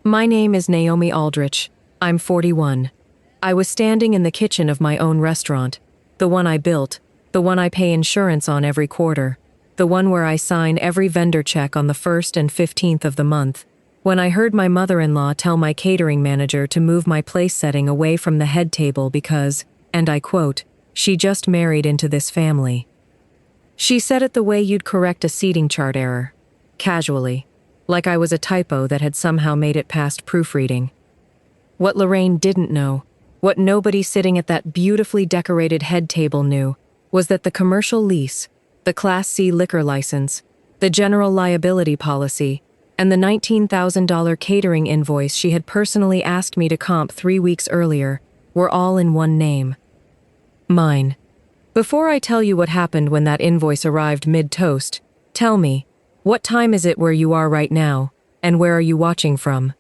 My name is Naomi Aldrich. I'm 41. I was standing in the kitchen of my own restaurant, the one I built, the one I pay insurance on every quarter, the one where I sign every vendor check on the 1st and 15th of the month, when I heard my mother-in-law tell my catering manager to move my place setting away from the head table because, and I quote, she just married into this family. She said it the way you'd correct a seating chart error, casually, like I was a typo that had somehow made it past proofreading. What Lorraine didn't know, what nobody sitting at that beautifully decorated head table knew, was that the commercial lease, the Class C liquor license, the general liability policy, and the $19,000 catering invoice she had personally asked me to comp 3 weeks earlier were all in one name. Mine. Before I tell you what happened when that invoice arrived mid-toast, tell me, what time is it where you are right now, and where are you watching from?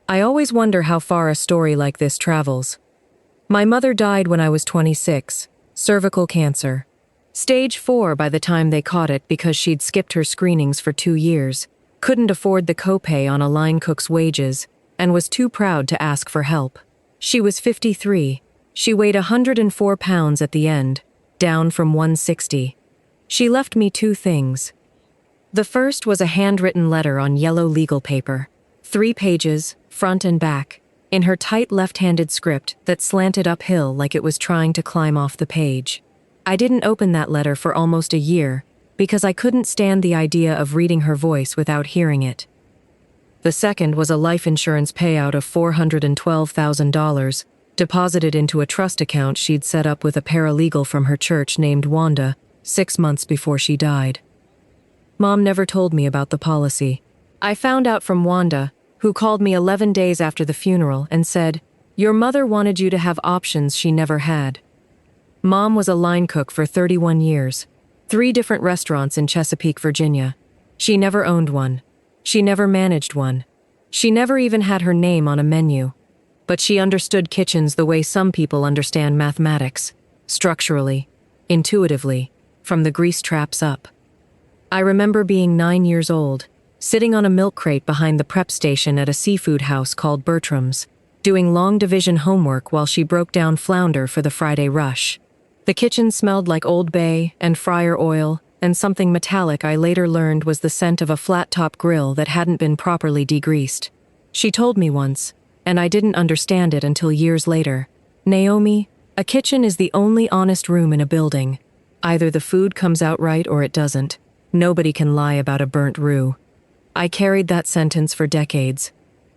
I always wonder how far a story like this travels. My mother died when I was 26, cervical cancer. Stage 4 by the time they caught it because she'd skipped her screenings for 2 years, couldn't afford the copay on a line cook's wages, and was too proud to ask for help. She was 53. She weighed 104 pounds at the end, down from 160. She left me 2 things. The first was a handwritten letter on yellow legal paper, 3 pages, front and back, in her tight left-handed script that slanted uphill like it was trying to climb off the page. I didn't open that letter for almost a year, because I couldn't stand the idea of reading her voice without hearing it. The second was a life insurance payout of $412,000, deposited into a trust account she'd set up with a paralegal from her church named Wanda, 6 months before she died. Mom never told me about the policy. I found out from Wanda, who called me 11 days after the funeral and said, "Your mother wanted you to have options she never had." Mom was a line cook for 31 years. 3 different restaurants in Chesapeake, Virginia. She never owned one. She never managed one. She never even had her name on a menu. But she understood kitchens the way some people understand mathematics, structurally, intuitively, from the grease traps up. I remember being 9 years old, sitting on a milk crate behind the prep station at a seafood house called Bertram's, doing long division homework while she broke down flounder for the Friday rush. The kitchen smelled like Old Bay and fryer oil and something metallic I later learned was the scent of a flat-top grill that hadn't been properly degreased. She told me once, and I didn't understand it until years later, "Naomi, a kitchen is the only honest room in a building. Either the food comes out right or it doesn't. Nobody can lie about a burnt roux." I carried that sentence for decades.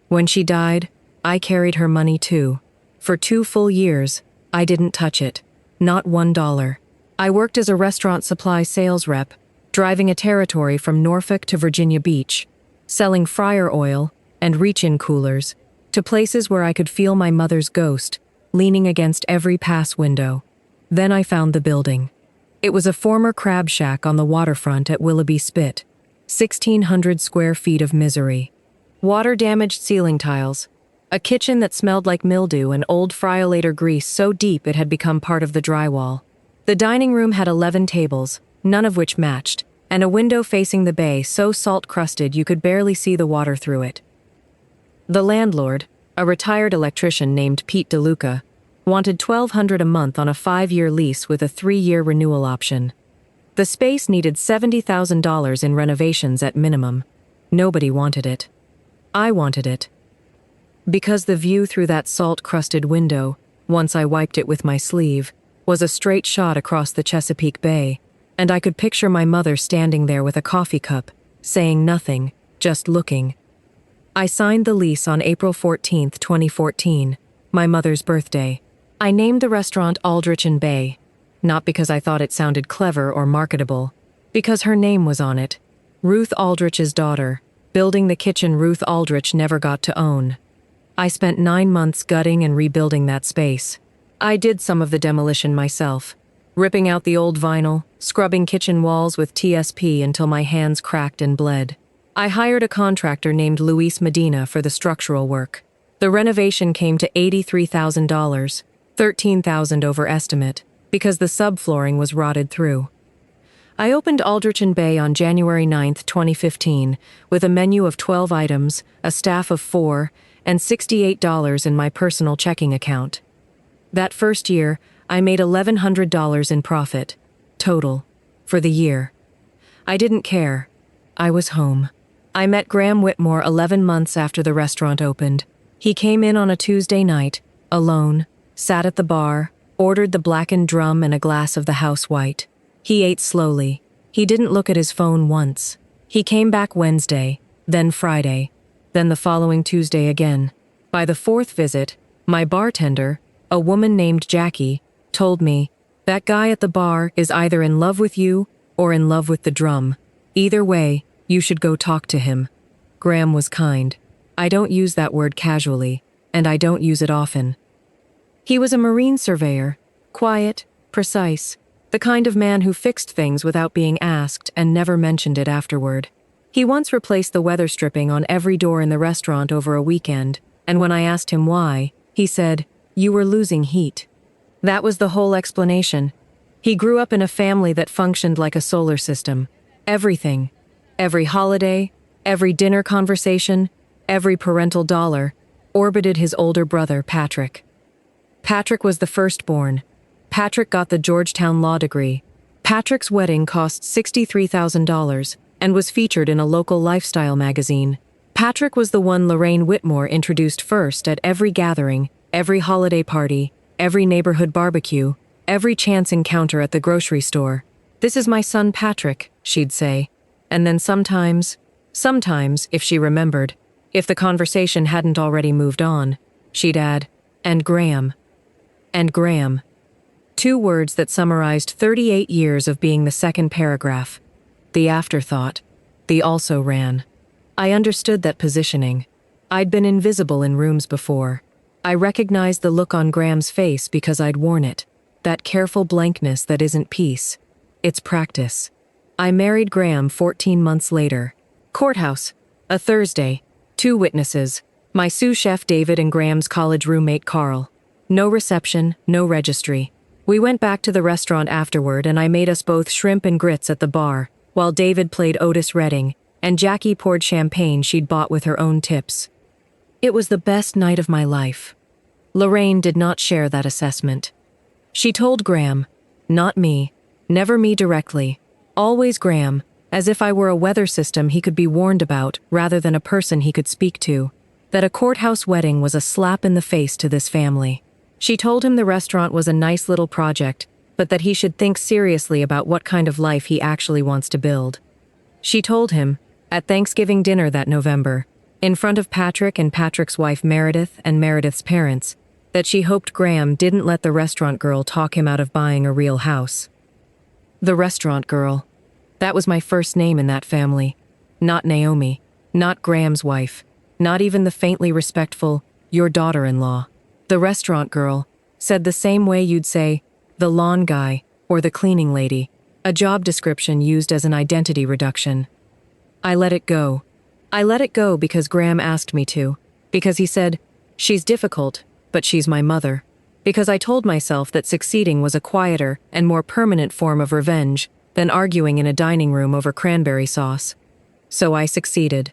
When she died, I carried her money too. For 2 full years, I didn't touch it. Not $1. I worked as a restaurant supply sales rep, driving a territory from Norfolk to Virginia Beach, selling fryer oil and reach-in coolers to places where I could feel my mother's ghost leaning against every pass window. Then I found the building. It was a former crab shack on the waterfront at Willoughby Spit, 1,600 square feet of misery. Water-damaged ceiling tiles, a kitchen that smelled like mildew and old friolator grease so deep it had become part of the drywall. The dining room had 11 tables, none of which matched, and a window facing the bay so salt-crusted you could barely see the water through it. The landlord, a retired electrician named Pete DeLuca, wanted $1,200 a month on a 5-year lease with a 3-year renewal option. The space needed $70,000 in renovations at minimum. Nobody wanted it. I wanted it. Because the view through that salt-crusted window, once I wiped it with my sleeve, was a straight shot across the Chesapeake Bay, and I could picture my mother standing there with a coffee cup, saying nothing, just looking. I signed the lease on April 14, 2014, my mother's birthday. I named the restaurant Aldrich and Bay, not because I thought it sounded clever or marketable, because her name was on it. Ruth Aldrich's daughter, building the kitchen Ruth Aldrich never got to own. I spent 9 months gutting and rebuilding that space. I did some of the demolition myself, ripping out the old vinyl, scrubbing kitchen walls with TSP until my hands cracked and bled. I hired a contractor named Luis Medina for the structural work. The renovation came to $83,000, $13,000 over estimate, because the subflooring was rotted through. I opened Aldrich and Bay on January 9, 2015, with a menu of 12 items, a staff of 4, and $68 in my personal checking account. That first year, I made $1,100 in profit, total, for the year. I didn't care. I was home. I met Graham Whitmore 11 months after the restaurant opened. He came in on a Tuesday night, alone, sat at the bar, ordered the blackened drum and a glass of the house white. He ate slowly. He didn't look at his phone once. He came back Wednesday, then Friday, then the following Tuesday again. By the fourth visit, my bartender, a woman named Jackie, told me, "That guy at the bar is either in love with you or in love with the drum. Either way, you should go talk to him." Graham was kind. I don't use that word casually, and I don't use it often. He was a marine surveyor, quiet, precise, the kind of man who fixed things without being asked and never mentioned it afterward. He once replaced the weather stripping on every door in the restaurant over a weekend, and when I asked him why, he said, "You were losing heat." That was the whole explanation. He grew up in a family that functioned like a solar system. Everything, every holiday, every dinner conversation, every parental dollar, orbited his older brother, Patrick. Patrick was the firstborn. Patrick got the Georgetown law degree. Patrick's wedding cost $63,000 and was featured in a local lifestyle magazine. Patrick was the one Lorraine Whitmore introduced first at every gathering, every holiday party, every neighborhood barbecue, every chance encounter at the grocery store. "This is my son Patrick," she'd say. And then sometimes, if she remembered, if the conversation hadn't already moved on, she'd add, "And Graham." And Graham. 2 words that summarized 38 years of being the second paragraph. The afterthought. The also ran. I understood that positioning. I'd been invisible in rooms before. I recognized the look on Graham's face because I'd worn it. That careful blankness that isn't peace. It's practice. I married Graham 14 months later. Courthouse. A Thursday. 2 witnesses. My sous chef David and Graham's college roommate Carl. No reception, no registry. We went back to the restaurant afterward and I made us both shrimp and grits at the bar, while David played Otis Redding, and Jackie poured champagne she'd bought with her own tips. It was the best night of my life. Lorraine did not share that assessment. She told Graham, not me, never me directly, always Graham, as if I were a weather system he could be warned about rather than a person he could speak to, that a courthouse wedding was a slap in the face to this family. She told him the restaurant was a nice little project, but that he should think seriously about what kind of life he actually wants to build. She told him, at Thanksgiving dinner that November, in front of Patrick and Patrick's wife Meredith and Meredith's parents, that she hoped Graham didn't let the restaurant girl talk him out of buying a real house. The restaurant girl. That was my first name in that family. Not Naomi, not Graham's wife, not even the faintly respectful, your daughter-in-law. The restaurant girl, said the same way you'd say, the lawn guy, or the cleaning lady, a job description used as an identity reduction. I let it go. I let it go because Graham asked me to, because he said, she's difficult, but she's my mother, because I told myself that succeeding was a quieter and more permanent form of revenge than arguing in a dining room over cranberry sauce. So I succeeded.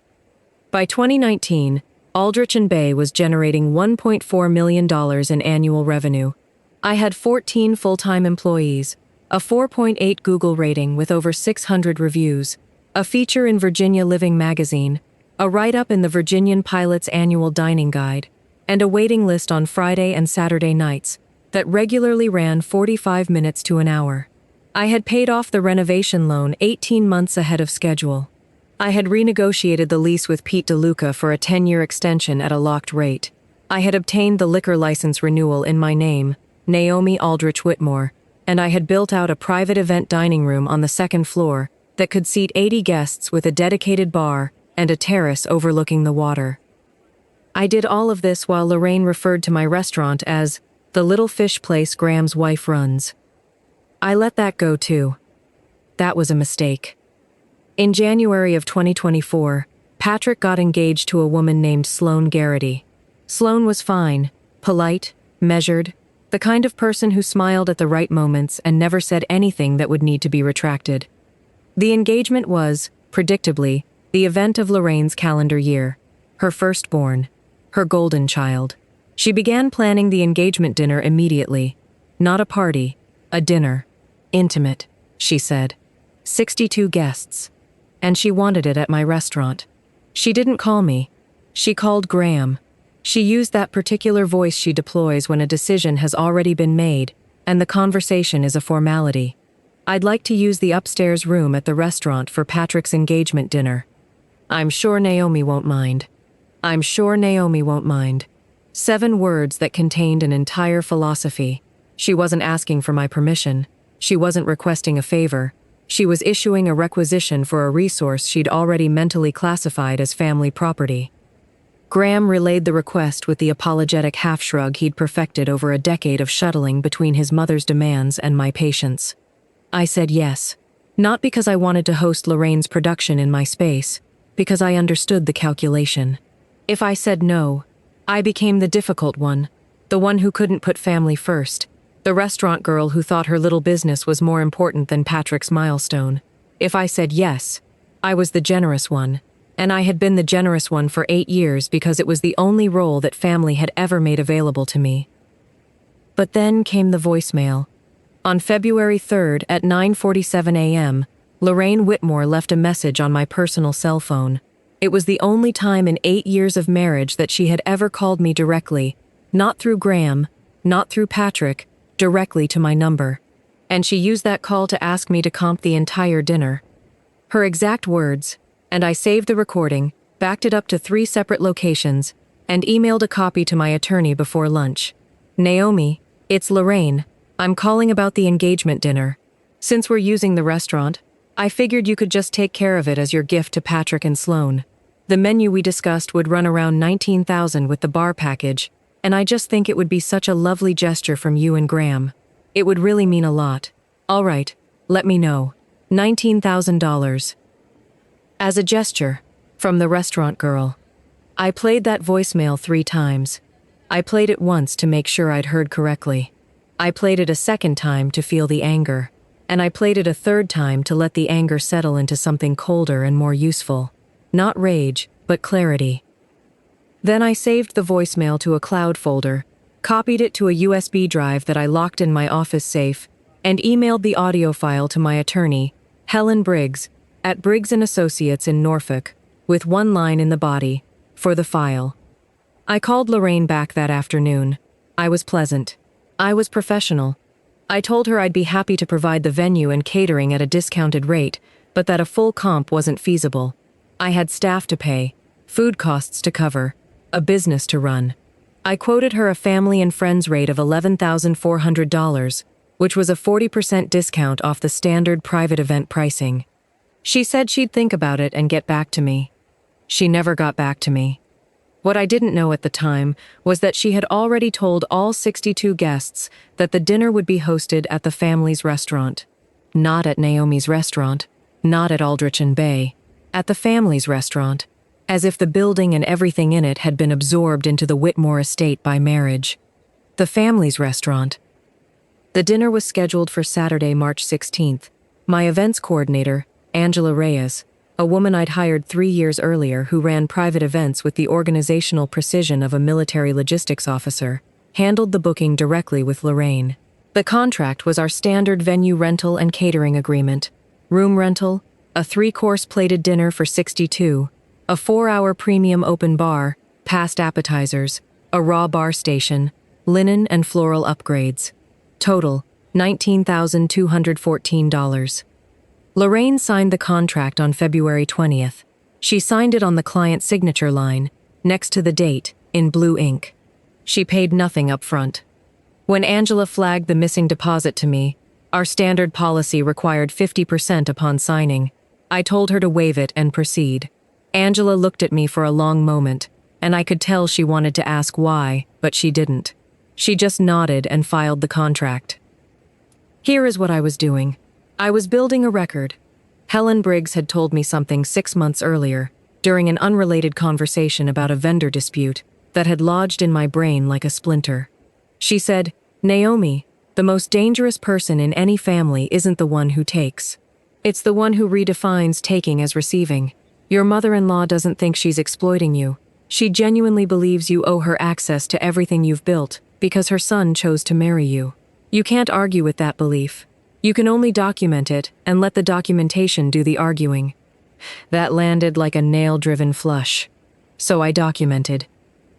By 2019, Aldrich & Bay was generating $1.4 million in annual revenue. I had 14 full-time employees, a 4.8 Google rating with over 600 reviews, a feature in Virginia Living magazine, a write-up in the Virginian Pilot's annual dining guide, and a waiting list on Friday and Saturday nights that regularly ran 45 minutes to an hour. I had paid off the renovation loan 18 months ahead of schedule. I had renegotiated the lease with Pete DeLuca for a 10-year extension at a locked rate. I had obtained the liquor license renewal in my name, Naomi Aldrich Whitmore, and I had built out a private event dining room on the 2nd floor that could seat 80 guests with a dedicated bar and a terrace overlooking the water. I did all of this while Lorraine referred to my restaurant as the little fish place Graham's wife runs. I let that go too. That was a mistake. In January of 2024, Patrick got engaged to a woman named Sloane Garrity. Sloane was fine, polite, measured, the kind of person who smiled at the right moments and never said anything that would need to be retracted. The engagement was, predictably, the event of Lorraine's calendar year, her firstborn. her golden child. She began planning the engagement dinner immediately. Not a party, a dinner. Intimate, she said. 62 guests. And she wanted it at my restaurant. She didn't call me. She called Graham. She used that particular voice she deploys when a decision has already been made, and the conversation is a formality. I'd like to use the upstairs room at the restaurant for Patrick's engagement dinner. I'm sure Naomi won't mind. I'm sure Naomi won't mind. 7 words that contained an entire philosophy. She wasn't asking for my permission. She wasn't requesting a favor. She was issuing a requisition for a resource she'd already mentally classified as family property. Graham relayed the request with the apologetic half-shrug he'd perfected over a decade of shuttling between his mother's demands and my patience. I said yes. Not because I wanted to host Lorraine's production in my space, because I understood the calculation. If I said no, I became the difficult one, the one who couldn't put family first, the restaurant girl who thought her little business was more important than Patrick's milestone. If I said yes, I was the generous one, and I had been the generous one for 8 years because it was the only role that family had ever made available to me. But then came the voicemail. On February 3rd at 9:47 a.m., Lorraine Whitmore left a message on my personal cell phone. It was the only time in 8 years of marriage that she had ever called me directly, not through Graham, not through Patrick, directly to my number. And she used that call to ask me to comp the entire dinner. Her exact words, and I saved the recording, backed it up to 3 separate locations, and emailed a copy to my attorney before lunch. Naomi, it's Lorraine. I'm calling about the engagement dinner. Since we're using the restaurant, I figured you could just take care of it as your gift to Patrick and Sloane. The menu we discussed would run around $19,000 with the bar package, and I just think it would be such a lovely gesture from you and Graham. It would really mean a lot. All right, let me know. $19,000. As a gesture, from the restaurant girl. I played that voicemail 3 times. I played it once to make sure I'd heard correctly. I played it a second time to feel the anger, and I played it a third time to let the anger settle into something colder and more useful. Not rage, but clarity. Then I saved the voicemail to a cloud folder, copied it to a USB drive that I locked in my office safe, and emailed the audio file to my attorney, Helen Briggs, at Briggs & Associates in Norfolk, with 1 line in the body, for the file. I called Lorraine back that afternoon. I was pleasant. I was professional. I told her I'd be happy to provide the venue and catering at a discounted rate, but that a full comp wasn't feasible. I had staff to pay, food costs to cover, a business to run. I quoted her a family and friends rate of $11,400, which was a 40% discount off the standard private event pricing. She said she'd think about it and get back to me. She never got back to me. What I didn't know at the time was that she had already told all 62 guests that the dinner would be hosted at the family's restaurant. Not at Naomi's restaurant, not at Aldrich and Bay, at the family's restaurant, as if the building and everything in it had been absorbed into the Whitmore estate by marriage. The family's restaurant. The dinner was scheduled for Saturday, March 16th. My events coordinator, Angela Reyes, a woman I'd hired 3 years earlier who ran private events with the organizational precision of a military logistics officer, handled the booking directly with Lorraine. The contract was our standard venue rental and catering agreement. Room rental, a 3-course plated dinner for 62, a 4-hour premium open bar, past appetizers, a raw bar station, linen and floral upgrades. Total, $19,214. Lorraine signed the contract on February 20th. She signed it on the client's signature line, next to the date, in blue ink. She paid nothing up front. When Angela flagged the missing deposit to me, our standard policy required 50% upon signing. I told her to waive it and proceed. Angela looked at me for a long moment, and I could tell she wanted to ask why, but she didn't. She just nodded and filed the contract. Here is what I was doing. I was building a record. Helen Briggs had told me something 6 months earlier, during an unrelated conversation about a vendor dispute, that had lodged in my brain like a splinter. She said, "Naomi, the most dangerous person in any family isn't the one who takes. It's the one who redefines taking as receiving. Your mother-in-law doesn't think she's exploiting you. She genuinely believes you owe her access to everything you've built because her son chose to marry you. You can't argue with that belief. You can only document it and let the documentation do the arguing. That landed like a nail-driven flush. So I documented.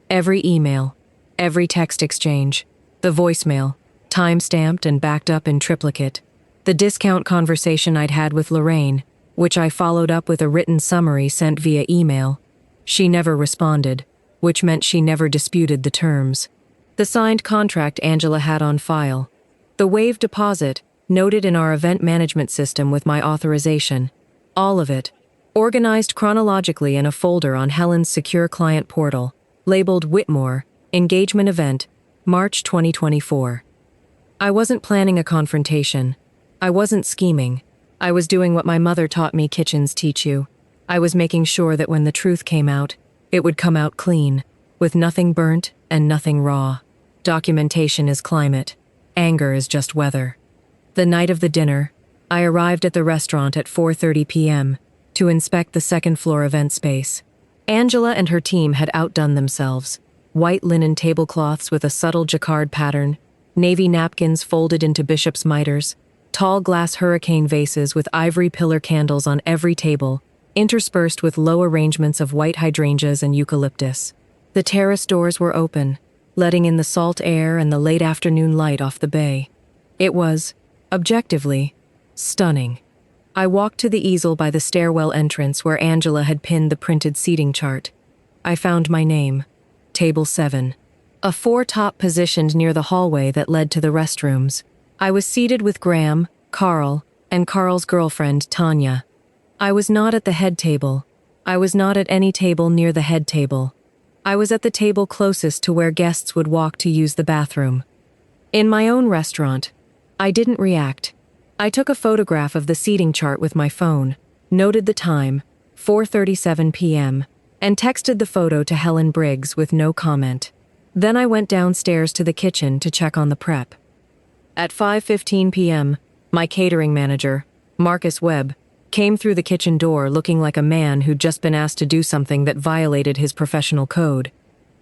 Every email, every text exchange, the voicemail, time-stamped and backed up in triplicate. The discount conversation I'd had with Lorraine, which I followed up with a written summary sent via email. She never responded, which meant she never disputed the terms. The signed contract Angela had on file. The waived deposit, noted in our event management system with my authorization. All of it, organized chronologically in a folder on Helen's secure client portal, labeled Whitmore, Engagement Event, March 2024. I wasn't planning a confrontation. I wasn't scheming. I was doing what my mother taught me kitchens teach you. I was making sure that when the truth came out, it would come out clean, with nothing burnt and nothing raw. Documentation is climate. Anger is just weather. The night of the dinner, I arrived at the restaurant at 4:30 p.m. to inspect the second-floor event space. Angela and her team had outdone themselves. White linen tablecloths with a subtle jacquard pattern, navy napkins folded into bishop's mitres, tall glass hurricane vases with ivory pillar candles on every table, interspersed with low arrangements of white hydrangeas and eucalyptus. The terrace doors were open, letting in the salt air and the late afternoon light off the bay. It was, objectively, stunning. I walked to the easel by the stairwell entrance where Angela had pinned the printed seating chart. I found my name, Table 7. A four-top positioned near the hallway that led to the restrooms. I was seated with Graham, Carl, and Carl's girlfriend, Tanya. I was not at the head table. I was not at any table near the head table. I was at the table closest to where guests would walk to use the bathroom. In my own restaurant, I didn't react. I took a photograph of the seating chart with my phone, noted the time, 4:37 p.m., and texted the photo to Helen Briggs with no comment. Then I went downstairs to the kitchen to check on the prep. At 5:15 p.m., my catering manager, Marcus Webb, came through the kitchen door looking like a man who'd just been asked to do something that violated his professional code.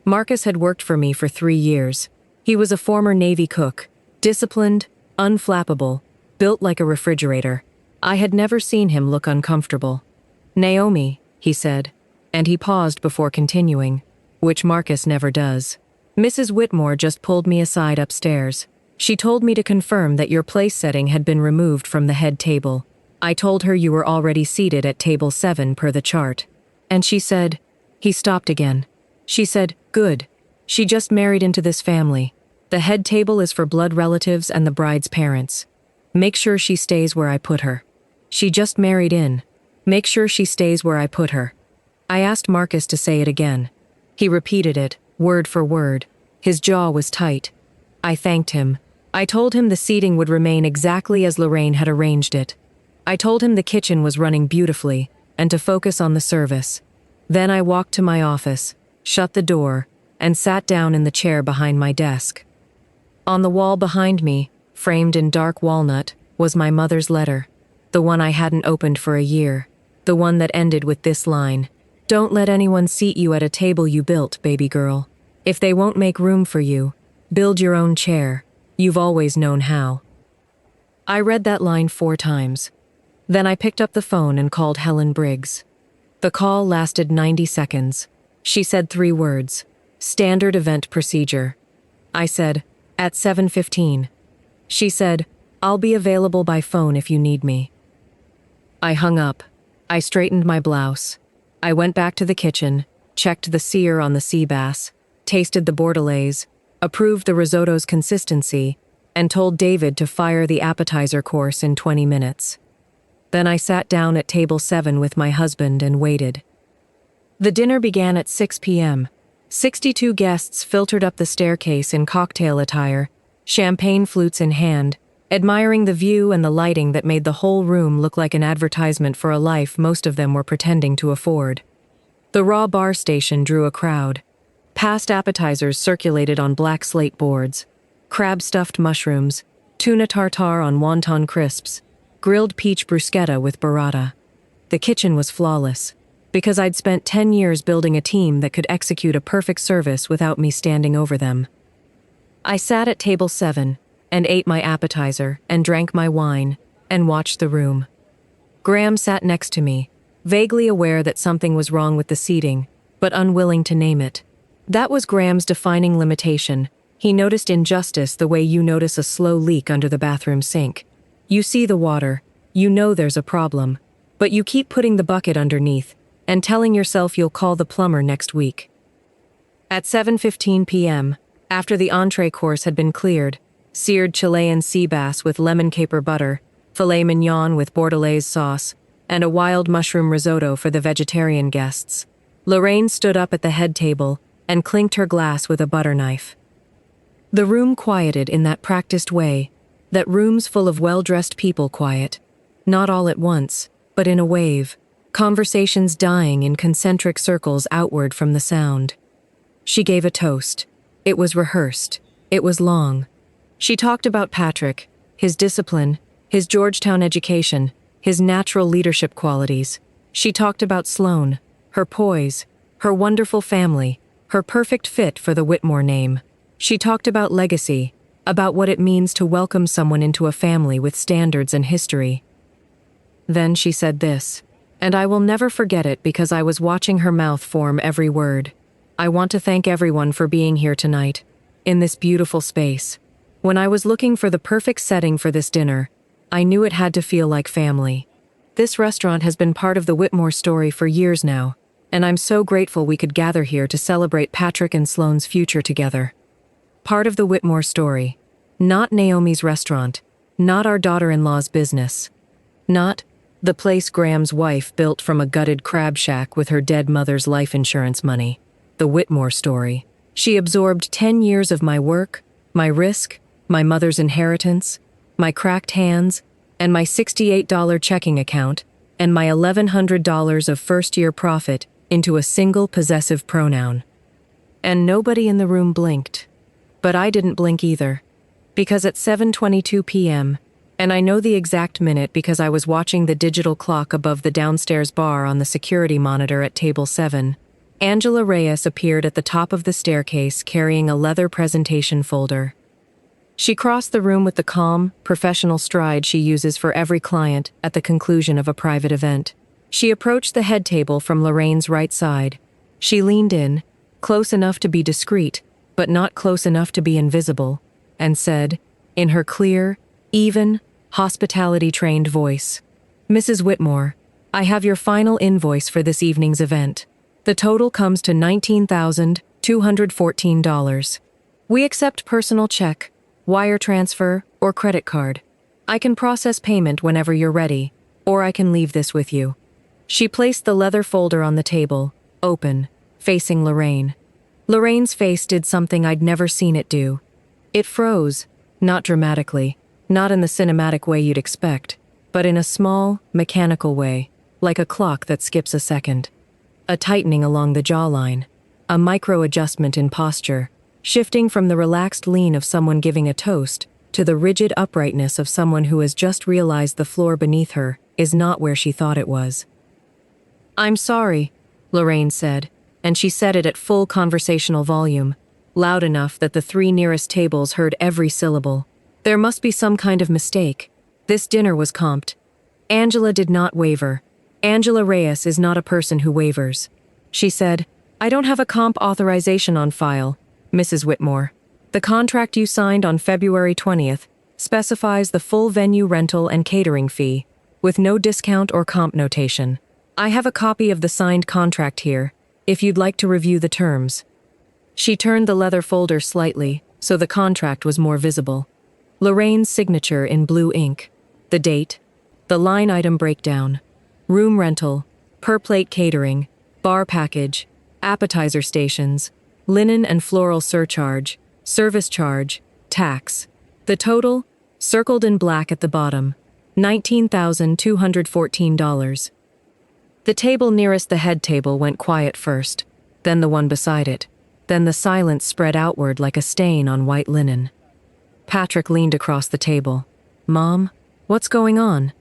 Marcus had worked for me for 3 years. He was a former Navy cook, disciplined, unflappable, built like a refrigerator. I had never seen him look uncomfortable. "Naomi," he said, and he paused before continuing, which Marcus never does. "Mrs. Whitmore just pulled me aside upstairs. She told me to confirm that your place setting had been removed from the head table. I told her you were already seated at table 7 per the chart. And she said," he stopped again. "She said, good. She just married into this family. The head table is for blood relatives and the bride's parents. Make sure she stays where I put her. She just married in. Make sure she stays where I put her." I asked Marcus to say it again. He repeated it, word for word. His jaw was tight. I thanked him. I told him the seating would remain exactly as Lorraine had arranged it. I told him the kitchen was running beautifully, and to focus on the service. Then I walked to my office, shut the door, and sat down in the chair behind my desk. On the wall behind me, framed in dark walnut, was my mother's letter, the one I hadn't opened for a year, the one that ended with this line: "Don't let anyone seat you at a table you built, baby girl. If they won't make room for you, build your own chair. You've always known how." I read that line 4 times. Then I picked up the phone and called Helen Briggs. The call lasted 90 seconds. She said 3 words: "Standard event procedure." I said, "At 7:15. She said, "I'll be available by phone if you need me." I hung up. I straightened my blouse. I went back to the kitchen, checked the sear on the sea bass, tasted the bordelaise, approved the risotto's consistency, and told David to fire the appetizer course in 20 minutes. Then I sat down at table 7 with my husband and waited. The dinner began at 6 p.m. 62 guests filtered up the staircase in cocktail attire, champagne flutes in hand, admiring the view and the lighting that made the whole room look like an advertisement for a life most of them were pretending to afford. The raw bar station drew a crowd. Past appetizers circulated on black slate boards: crab-stuffed mushrooms, tuna tartare on wonton crisps, grilled peach bruschetta with burrata. The kitchen was flawless. Because I'd spent 10 years building a team that could execute a perfect service without me standing over them. I sat at table 7 and ate my appetizer and drank my wine and watched the room. Graham sat next to me, vaguely aware that something was wrong with the seating, but unwilling to name it. That was Graham's defining limitation. He noticed injustice the way you notice a slow leak under the bathroom sink. You see the water, you know there's a problem, but you keep putting the bucket underneath and telling yourself you'll call the plumber next week. At 7:15 p.m., after the entree course had been cleared, seared Chilean sea bass with lemon caper butter, filet mignon with bordelaise sauce, and a wild mushroom risotto for the vegetarian guests, Lorraine stood up at the head table and clinked her glass with a butter knife. The room quieted in that practiced way, that rooms full of well-dressed people quiet, not all at once, but in a wave, conversations dying in concentric circles outward from the sound. She gave a toast. It was rehearsed. It was long. She talked about Patrick, his discipline, his Georgetown education, his natural leadership qualities. She talked about Sloane, her poise, her wonderful family, her perfect fit for the Whitmore name. She talked about legacy, about what it means to welcome someone into a family with standards and history. Then she said this, and I will never forget it because I was watching her mouth form every word. I want to thank everyone for being here tonight, in this beautiful space. When I was looking for the perfect setting for this dinner, I knew it had to feel like family. This restaurant has been part of the Whitmore story for years now, and I'm so grateful we could gather here to celebrate Patrick and Sloane's future together. Part of the Whitmore story. Not Naomi's restaurant, not our daughter-in-law's business, not the place Graham's wife built from a gutted crab shack with her dead mother's life insurance money. The Whitmore story. She absorbed 10 years of my work, my risk, my mother's inheritance, my cracked hands, and my $68 checking account, and my $1,100 of first-year profit into a single possessive pronoun. And nobody in the room blinked. But I didn't blink either. Because at 7:22 p.m., and I know the exact minute because I was watching the digital clock above the downstairs bar on the security monitor at table 7, Angela Reyes appeared at the top of the staircase carrying a leather presentation folder. She crossed the room with the calm, professional stride she uses for every client at the conclusion of a private event. She approached the head table from Lorraine's right side. She leaned in, close enough to be discreet, but not close enough to be invisible, and said, in her clear, even, hospitality-trained voice, "Mrs. Whitmore, I have your final invoice for this evening's event. The total comes to $19,214. We accept personal check, wire transfer, or credit card. I can process payment whenever you're ready, or I can leave this with you." She placed the leather folder on the table, open, facing Lorraine. Lorraine's face did something I'd never seen it do. It froze, not dramatically, not in the cinematic way you'd expect, but in a small, mechanical way, like a clock that skips a second. A tightening along the jawline, a micro-adjustment in posture, shifting from the relaxed lean of someone giving a toast to the rigid uprightness of someone who has just realized the floor beneath her is not where she thought it was. "I'm sorry," Lorraine said, and she said it at full conversational volume, loud enough that the 3 nearest tables heard every syllable. There must be some kind of mistake. This dinner was comped. Angela did not waver. Angela Reyes is not a person who wavers. She said, "I don't have a comp authorization on file, Mrs. Whitmore. The contract you signed on February 20th specifies the full venue rental and catering fee, with no discount or comp notation. I have a copy of the signed contract here, if you'd like to review the terms." She turned the leather folder slightly, so the contract was more visible. Lorraine's signature in blue ink, the date, the line item breakdown, room rental, per-plate catering, bar package, appetizer stations, linen and floral surcharge, service charge, tax. The total, circled in black at the bottom, $19,214. The table nearest the head table went quiet first, then the one beside it, then the silence spread outward like a stain on white linen. Patrick leaned across the table. "Mom, what's going on?"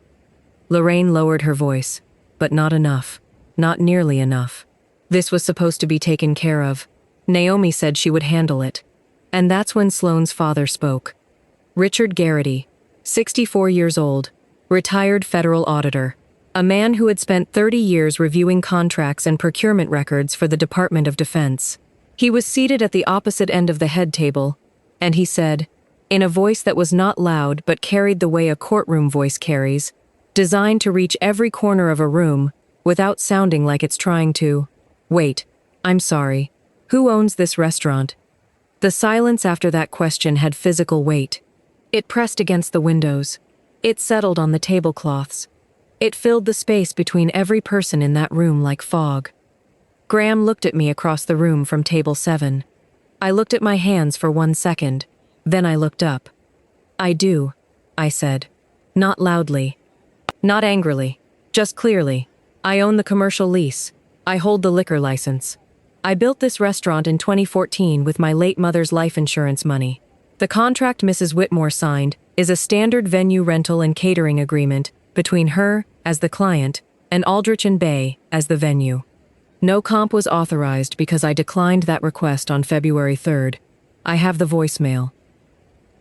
Lorraine lowered her voice, but not enough. not nearly enough. This was supposed to be taken care of. Naomi said she would handle it. And that's when Sloane's father spoke. Richard Garrity, 64 years old, retired federal auditor, a man who had spent 30 years reviewing contracts and procurement records for the Department of Defense. He was seated at the opposite end of the head table, and he said, in a voice that was not loud but carried the way a courtroom voice carries, designed to reach every corner of a room without sounding like it's trying to, "Wait, I'm sorry. Who owns this restaurant?" The silence after that question had physical weight. It pressed against the windows. It settled on the tablecloths. It filled the space between every person in that room like fog. Graham looked at me across the room from table 7. I looked at my hands for 1 second. Then I looked up. "I do," I said. Not loudly. Not angrily. Just clearly. I own the commercial lease. I hold the liquor license. I built this restaurant in 2014 with my late mother's life insurance money. The contract Mrs. Whitmore signed is a standard venue rental and catering agreement between her, as the client, and Aldrich and Bay, as the venue. No comp was authorized because I declined that request on February 3rd. I have the voicemail.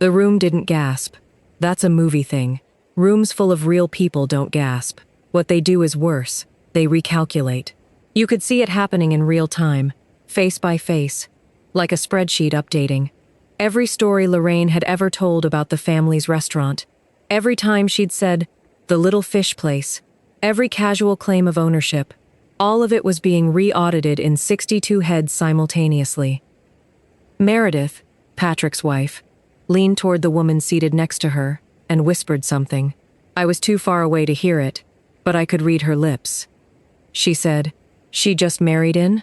The room didn't gasp. That's a movie thing. Rooms full of real people don't gasp. What they do is worse. They recalculate. You could see it happening in real time, face by face, like a spreadsheet updating. Every story Lorraine had ever told about the family's restaurant. Every time she'd said, "the little fish place." Every casual claim of ownership. All of it was being re-audited in 62 heads simultaneously. Meredith, Patrick's wife, leaned toward the woman seated next to her and whispered something. I was too far away to hear it, but I could read her lips. She said, "She just married in?"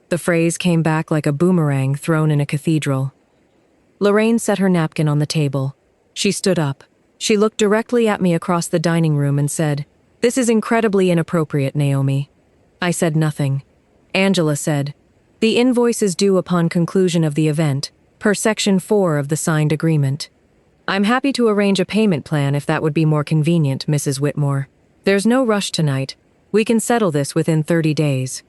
The phrase came back like a boomerang thrown in a cathedral. Lorraine set her napkin on the table. She stood up. She looked directly at me across the dining room and said, "This is incredibly inappropriate, Naomi." I said nothing. Angela said, "The invoice is due upon conclusion of the event, per Section 4 of the signed agreement." "I'm happy to arrange a payment plan if that would be more convenient, Mrs. Whitmore. There's no rush tonight. We can settle this within 30 days.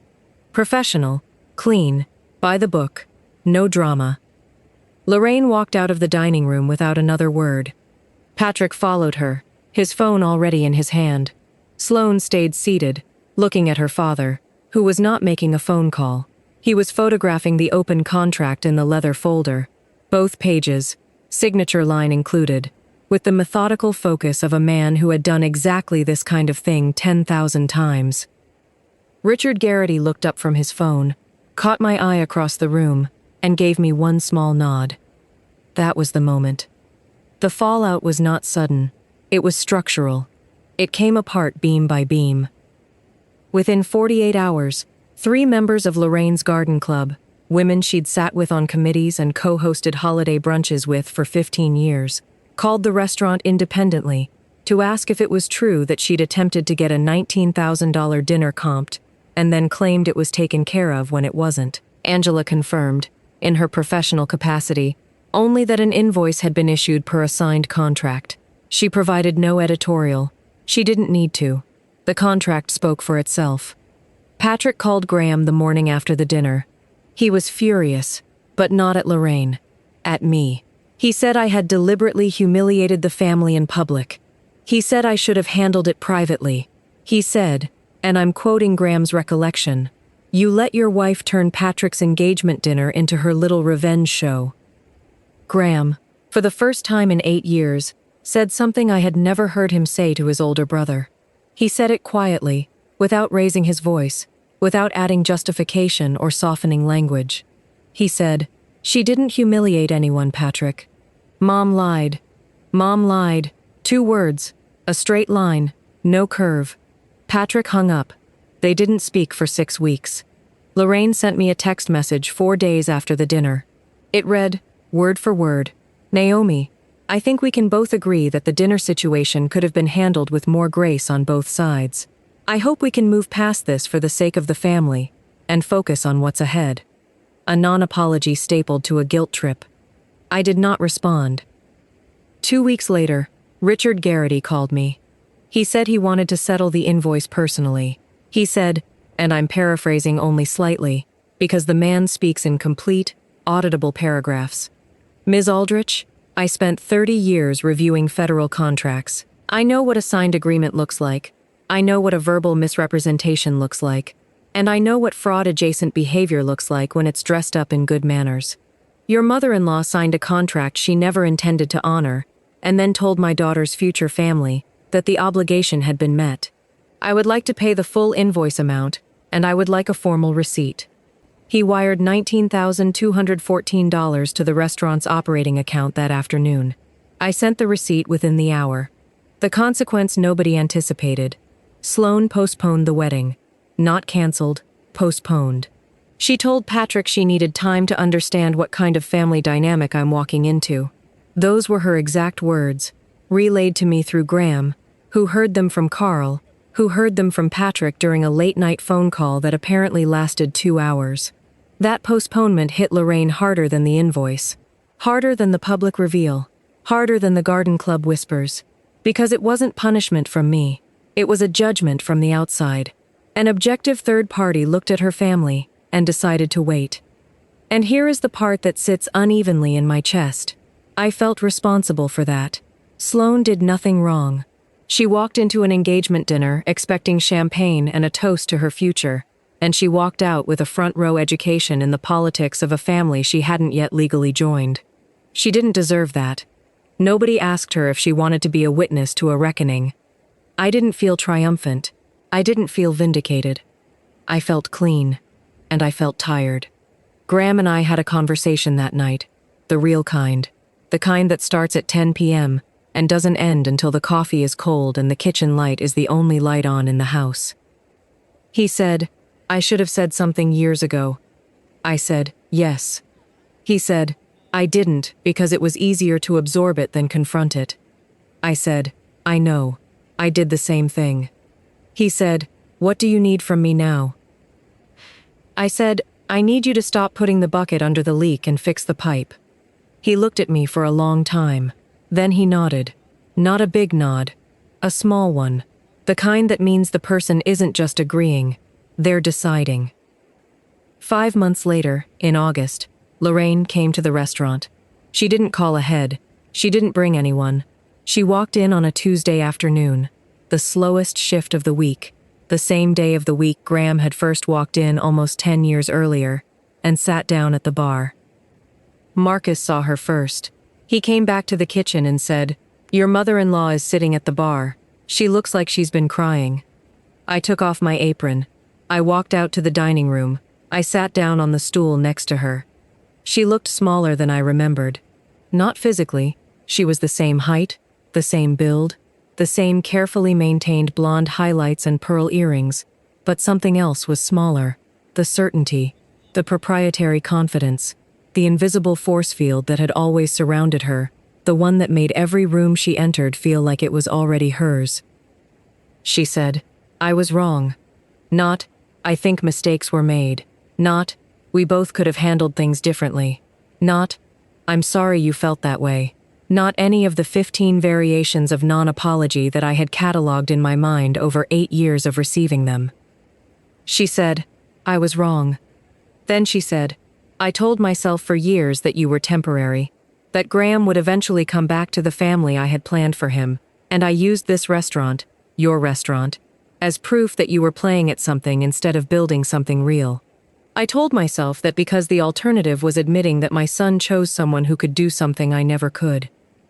Professional, clean, by the book, no drama." Lorraine walked out of the dining room without another word. Patrick followed her, his phone already in his hand. Sloane stayed seated, looking at her father, who was not making a phone call. He was photographing the open contract in the leather folder, both pages, signature line included, with the methodical focus of a man who had done exactly this kind of thing 10,000 times. Richard Garrity looked up from his phone, caught my eye across the room, and gave me one small nod. That was the moment. The fallout was not sudden. It was structural. It came apart beam by beam. Within 48 hours, 3 members of Lorraine's garden club, women she'd sat with on committees and co-hosted holiday brunches with for 15 years, called the restaurant independently to ask if it was true that she'd attempted to get a $19,000 dinner comped and then claimed it was taken care of when it wasn't. Angela confirmed, in her professional capacity, only that an invoice had been issued per a signed contract. She provided no editorial. She didn't need to. The contract spoke for itself. Patrick called Graham the morning after the dinner. He was furious, but not at Lorraine. At me. He said I had deliberately humiliated the family in public. He said I should have handled it privately. He said, and I'm quoting Graham's recollection, "You let your wife turn Patrick's engagement dinner into her little revenge show." Graham, for the first time in 8 years, said something I had never heard him say to his older brother. He said it quietly, without raising his voice, without adding justification or softening language. He said, "She didn't humiliate anyone, Patrick. Mom lied. Mom lied. 2 words, a straight line, no curve." Patrick hung up. They didn't speak for 6 weeks. Lorraine sent me a text message 4 days after the dinner. It read, word for word, "Naomi, I think we can both agree that the dinner situation could have been handled with more grace on both sides. I hope we can move past this for the sake of the family and focus on what's ahead." A non-apology stapled to a guilt trip. I did not respond. 2 weeks later, Richard Garrity called me. He said he wanted to settle the invoice personally. He said, and I'm paraphrasing only slightly, because the man speaks in complete, auditable paragraphs. Ms. Aldrich, I spent 30 years reviewing federal contracts. I know what a signed agreement looks like. I know what a verbal misrepresentation looks like. And I know what fraud-adjacent behavior looks like when it's dressed up in good manners. Your mother-in-law signed a contract she never intended to honor, and then told my daughter's future family that the obligation had been met. I would like to pay the full invoice amount, and I would like a formal receipt. He wired $19,214 to the restaurant's operating account that afternoon. I sent the receipt within the hour. The consequence nobody anticipated. Sloane postponed the wedding. Not canceled, postponed. She told Patrick she needed time to understand what kind of family dynamic I'm walking into. Those were her exact words, relayed to me through Graham, who heard them from Carl, who heard them from Patrick during a late-night phone call that apparently lasted 2 hours. That postponement hit Lorraine harder than the invoice, harder than the public reveal, harder than the garden club whispers, because it wasn't punishment from me. It was a judgment from the outside. An objective third party looked at her family and decided to wait. And here is the part that sits unevenly in my chest. I felt responsible for that. Sloane did nothing wrong. She walked into an engagement dinner expecting champagne and a toast to her future, and she walked out with a front-row education in the politics of a family she hadn't yet legally joined. She didn't deserve that. Nobody asked her if she wanted to be a witness to a reckoning. I didn't feel triumphant. I didn't feel vindicated. I felt clean, and I felt tired. Graham and I had a conversation that night, the real kind, the kind that starts at 10 p.m., and doesn't end until the coffee is cold and the kitchen light is the only light on in the house. He said, I should have said something years ago. I said, yes. He said, I didn't because it was easier to absorb it than confront it. I said, I know. I did the same thing. He said, what do you need from me now? I said, I need you to stop putting the bucket under the leak and fix the pipe. He looked at me for a long time. Then he nodded. Not a big nod. A small one. The kind that means the person isn't just agreeing. They're deciding. 5 months later, in August, Lorraine came to the restaurant. She didn't call ahead. She didn't bring anyone. She walked in on a Tuesday afternoon, the slowest shift of the week, the same day of the week Graham had first walked in almost 10 years earlier, and sat down at the bar. Marcus saw her first. He came back to the kitchen and said, Your mother-in-law is sitting at the bar. She looks like she's been crying. I took off my apron. I walked out to the dining room. I sat down on the stool next to her. She looked smaller than I remembered. Not physically. She was the same height, the same build, the same carefully maintained blonde highlights and pearl earrings, but something else was smaller. The certainty, the proprietary confidence, the invisible force field that had always surrounded her, the one that made every room she entered feel like it was already hers. She said, I was wrong. Not, I think mistakes were made. Not, we both could have handled things differently. Not, I'm sorry you felt that way. Not any of the 15 variations of non-apology that I had catalogued in my mind over 8 years of receiving them. She said, I was wrong. Then she said, I told myself for years that you were temporary, that Graham would eventually come back to the family I had planned for him, and I used this restaurant, your restaurant, as proof that you were playing at something instead of building something real. I told myself that because the alternative was admitting that my son chose someone who could do something I never could.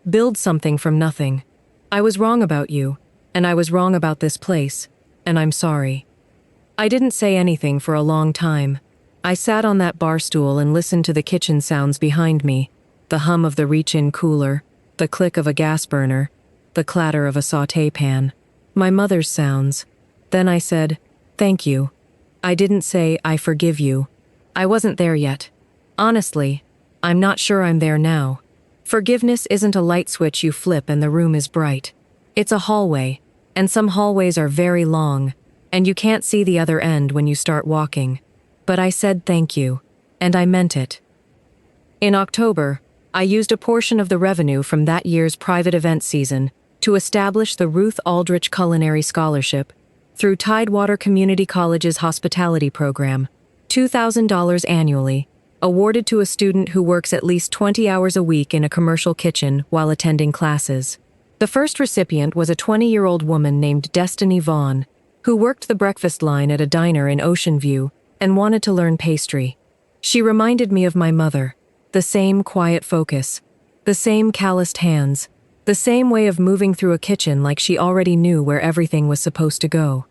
Build something from nothing. I was wrong about you, and I was wrong about this place, and I'm sorry. I didn't say anything for a long time. I sat on that bar stool and listened to the kitchen sounds behind me, the hum of the reach-in cooler, the click of a gas burner, the clatter of a sauté pan, my mother's sounds. Then I said, thank you. I didn't say, I forgive you. I wasn't there yet. Honestly, I'm not sure I'm there now. Forgiveness isn't a light switch you flip and the room is bright. It's a hallway, and some hallways are very long, and you can't see the other end when you start walking. But I said thank you, and I meant it. In October, I used a portion of the revenue from that year's private event season to establish the Ruth Aldrich Culinary Scholarship, through Tidewater Community College's hospitality program, $2,000 annually, awarded to a student who works at least 20 hours a week in a commercial kitchen while attending classes. The first recipient was a 20-year-old woman named Destiny Vaughn, who worked the breakfast line at a diner in Ocean View and wanted to learn pastry. She reminded me of my mother, the same quiet focus, the same calloused hands, the same way of moving through a kitchen like she already knew where everything was supposed to go.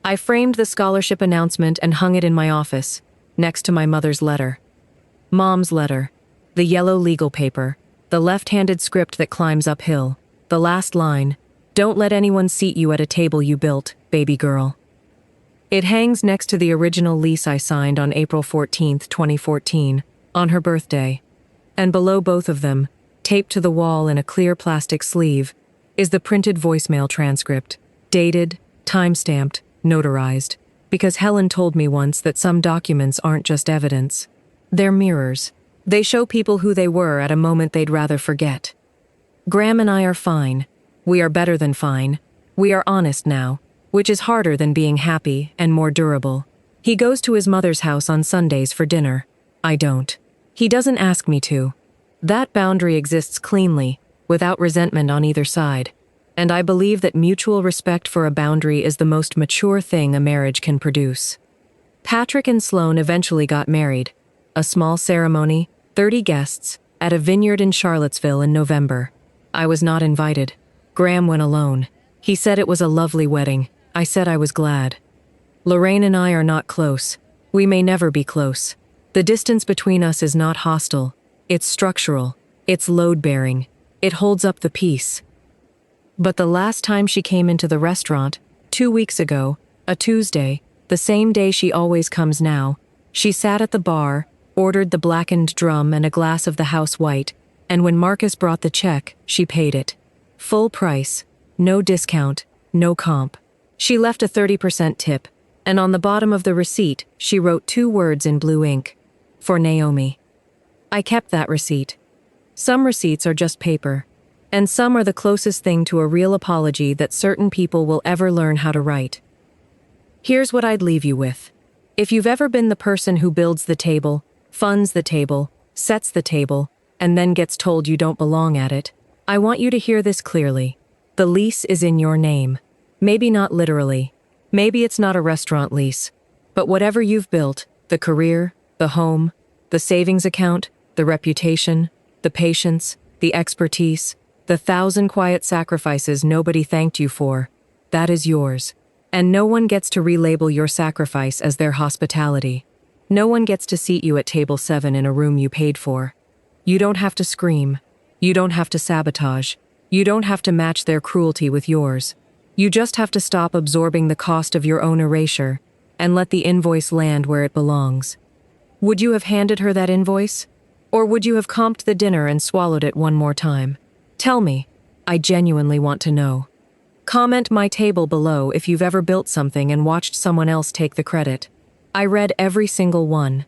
I framed the scholarship announcement and hung it in my office, next to my mother's letter. Mom's letter, the yellow legal paper, the left-handed script that climbs uphill, the last line, "Don't let anyone seat you at a table you built, baby girl." It hangs next to the original lease I signed on April 14, 2014, on her birthday. And below both of them, taped to the wall in a clear plastic sleeve, is the printed voicemail transcript, dated, time-stamped, notarized, because Helen told me once that some documents aren't just evidence. They're mirrors. They show people who they were at a moment they'd rather forget. Graham and I are fine. We are better than fine. We are honest now, which is harder than being happy and more durable. He goes to his mother's house on Sundays for dinner. I don't. He doesn't ask me to. That boundary exists cleanly, without resentment on either side. And I believe that mutual respect for a boundary is the most mature thing a marriage can produce. Patrick and Sloane eventually got married. A small ceremony, 30 guests, at a vineyard in Charlottesville in November. I was not invited. Graham went alone. He said it was a lovely wedding. I said I was glad. Lorraine and I are not close. We may never be close. The distance between us is not hostile. It's structural. It's load-bearing. It holds up the peace. But the last time she came into the restaurant, 2 weeks ago, a Tuesday, the same day she always comes now, she sat at the bar, ordered the blackened drum and a glass of the house white, and when Marcus brought the check, she paid it. Full price, no discount, no comp. She left a 30% tip, and on the bottom of the receipt, she wrote 2 words in blue ink. For Naomi. I kept that receipt. Some receipts are just paper, and some are the closest thing to a real apology that certain people will ever learn how to write. Here's what I'd leave you with. If you've ever been the person who builds the table, funds the table, sets the table, and then gets told you don't belong at it, I want you to hear this clearly. The lease is in your name. Maybe not literally. Maybe it's not a restaurant lease. But whatever you've built, the career, the home, the savings account, the reputation, the patience, the expertise, the 1,000 quiet sacrifices nobody thanked you for, that is yours. And no one gets to relabel your sacrifice as their hospitality. No one gets to seat you at table 7 in a room you paid for. You don't have to scream. You don't have to sabotage. You don't have to match their cruelty with yours. You just have to stop absorbing the cost of your own erasure and let the invoice land where it belongs. Would you have handed her that invoice? Or would you have comped the dinner and swallowed it one more time? Tell me. I genuinely want to know. Comment my table below if you've ever built something and watched someone else take the credit. I read every single one.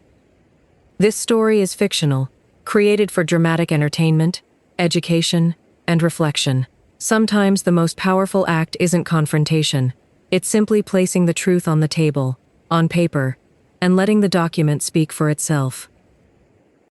This story is fictional, created for dramatic entertainment, education, and reflection. Sometimes the most powerful act isn't confrontation. It's simply placing the truth on the table, on paper, and letting the document speak for itself.